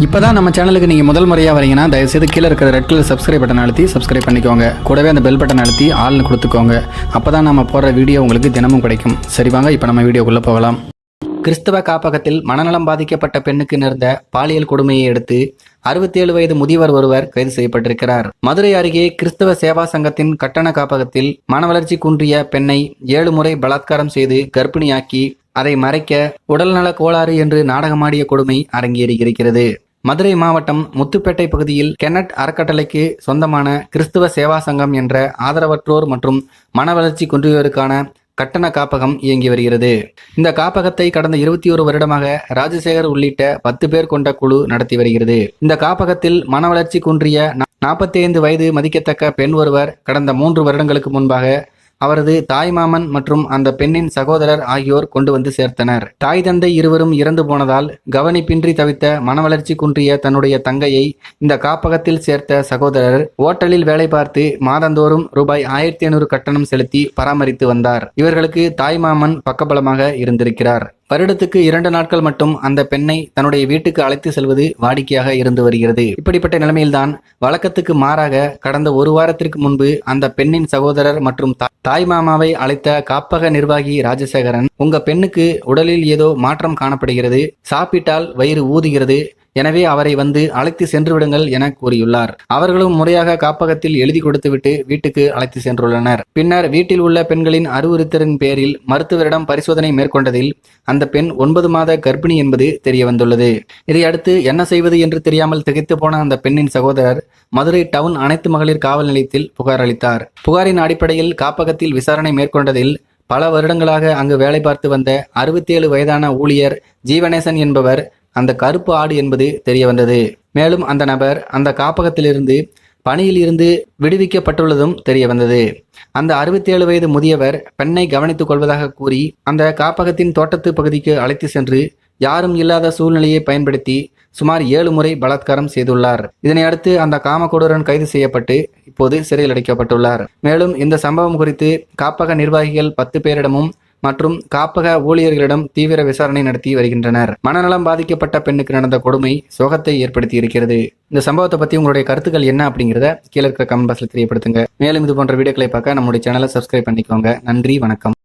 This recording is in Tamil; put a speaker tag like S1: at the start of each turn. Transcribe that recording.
S1: இப்போதான் நம்ம சேனலுக்கு நீங்கள் முதல் முறையாக வரீங்கன்னா தயவுசெய்து கீழே இருக்கிற ரெட் கலர் சப்ஸ்கிரைப் பட்டன் அழுத்தி சப்ஸ்கிரைப் பண்ணிக்கோங்க. கூடவே அந்த பெல் பட்டன் அழுத்தி ஆள்னு கொடுத்துக்கோங்க. அப்போ தான் நம்ம போடுற வீடியோ உங்களுக்கு தினமும் கிடைக்கும். சரி வாங்க இப்போ நம்ம வீடியோக்குள்ளே போகலாம். கிறிஸ்தவ காப்பகத்தில் மனநலம் பாதிக்கப்பட்ட பெண்ணுக்கு நேர்ந்த பாலியல் கொடுமையை அடுத்து 67 வயது முதியவர் ஒருவர் கைது செய்யப்பட்டிருக்கிறார். மதுரை அருகே கிறிஸ்தவ சேவா சங்கத்தின் கட்டண காப்பகத்தில் மனவளர்ச்சி குன்றிய பெண்ணை 7 முறை பலாத்காரம் செய்து கர்ப்பிணியாக்கி அதை மறைக்க உடல்நல கோளாறு என்று நாடகமாடிய கொடுமை அரங்கேறியிருக்கிறது. மதுரை மாவட்டம் முத்துப்பேட்டை பகுதியில் கென்னட் அறக்கட்டளைக்கு சொந்தமான கிறிஸ்துவ சேவா சங்கம் என்ற ஆதரவற்றோர் மற்றும் மனவளர்ச்சி குன்றியோருக்கான கட்டண காப்பகம் இயங்கி வருகிறது. இந்த காப்பகத்தை கடந்த 21 வருடமாக ராஜசேகர் உள்ளிட்ட 10 பேர் கொண்ட குழு நடத்தி வருகிறது. இந்த காப்பகத்தில் மனவளர்ச்சி குன்றிய 45 வயது மதிக்கத்தக்க பெண் ஒருவர் கடந்த 3 வருடங்களுக்கு முன்பாக அவரது தாய்மாமன் மற்றும் அந்த பெண்ணின் சகோதரர் ஆகியோர் கொண்டு வந்து சேர்த்தனர். தாய் தந்தை இருவரும் இறந்து போனதால் கவனிப்பின்றி தவித்த மனவளர்ச்சி குன்றிய தன்னுடைய தங்கையை இந்த காப்பகத்தில் சேர்த்த சகோதரர் ஓட்டலில் வேலை பார்த்து மாதந்தோறும் ரூபாய் 1500 கட்டணம் செலுத்தி பராமரித்து வந்தார். இவர்களுக்கு தாய்மாமன் பக்கபலமாக இருந்திருக்கிறார். வருடத்துக்கு 2 நாட்கள் மட்டும் அந்த பெண்ணை தன்னுடைய வீட்டுக்கு அழைத்து செல்வது வாடிக்கையாக இருந்து வருகிறது. இப்படிப்பட்ட நிலைமையில்தான் வழக்கத்துக்கு மாறாக கடந்த 1 வாரத்திற்கு முன்பு அந்த பெண்ணின் சகோதரர் மற்றும் தாய்மாமாவை அழைத்த காப்பக நிர்வாகி ராஜசேகரன், உங்க பெண்ணுக்கு உடலில் ஏதோ மாற்றம் காணப்படுகிறது, சாப்பிட்டால் வயிறு ஊதுகிறது, எனவே அவரை வந்து அழைத்து சென்று விடுங்கள் என கூறியுள்ளார். அவர்களும் முறையாக காப்பகத்தில் எழுதி கொடுத்துவிட்டு வீட்டுக்கு அழைத்து சென்றுள்ளனர். பின்னர் வீட்டில் உள்ள பெண்களின் அறிவுறுத்தலின் பேரில் மருத்துவரிடம் பரிசோதனை மேற்கொண்டதில் அந்த பெண் 9 மாத கர்ப்பிணி என்பது தெரிய வந்துள்ளது. இதையடுத்து என்ன செய்வது என்று தெரியாமல் திகைத்து போன அந்த பெண்ணின் சகோதரர் மதுரை டவுன் அனைத்து மகளிர் காவல் நிலையத்தில் புகார் அளித்தார். புகாரின் அடிப்படையில் காப்பகத்தில் விசாரணை மேற்கொண்டதில் பல வருடங்களாக அங்கு வேலை பார்த்து வந்த 67 வயதான ஊழியர் ஜீவனேசன் என்பவர் அந்த கருப்பு ஆடு என்பது தெரிய வந்தது. மேலும் அந்த நபர் அந்த காப்பகத்திலிருந்து பணியில் இருந்து விடுவிக்கப்பட்டுள்ளதும் தெரிய வந்தது. அந்த 67 வயது முதியவர் பெண்ணை கவனித்துக் கொள்வதாக கூறி அந்த காப்பகத்தின் தோட்டத்து பகுதிக்கு அழைத்து சென்று யாரும் இல்லாத சூழ்நிலையை பயன்படுத்தி சுமார் 7 முறை பலாத்காரம் செய்துள்ளார். இதனை அடுத்து அந்த காமக்கொடூரன் கைது செய்யப்பட்டு இப்போது சிறையில் அடைக்கப்பட்டுள்ளார். மேலும் இந்த சம்பவம் குறித்து காப்பக நிர்வாகிகள் 10 பேரிடமும் மற்றும் காப்பக ஊழியர்களிடம் தீவிர விசாரணை நடத்தி வருகின்றனர். மனநலம் பாதிக்கப்பட்ட பெண்ணுக்கு நடந்த கொடுமை சோகத்தை ஏற்படுத்தி இருக்கிறது. இந்த சம்பவத்தை பத்தி உங்களுடைய கருத்துக்கள் என்ன அப்படிங்கிறத கீழே இருக்கிற கமெண்ட் பாக்ஸ்ல தெரியப்படுத்துங்க. மேலும் இது போன்ற வீடியோக்களை பார்க்க நம்முடைய சேனலை சப்ஸ்கிரைப் பண்ணிக்கோங்க. நன்றி, வணக்கம்.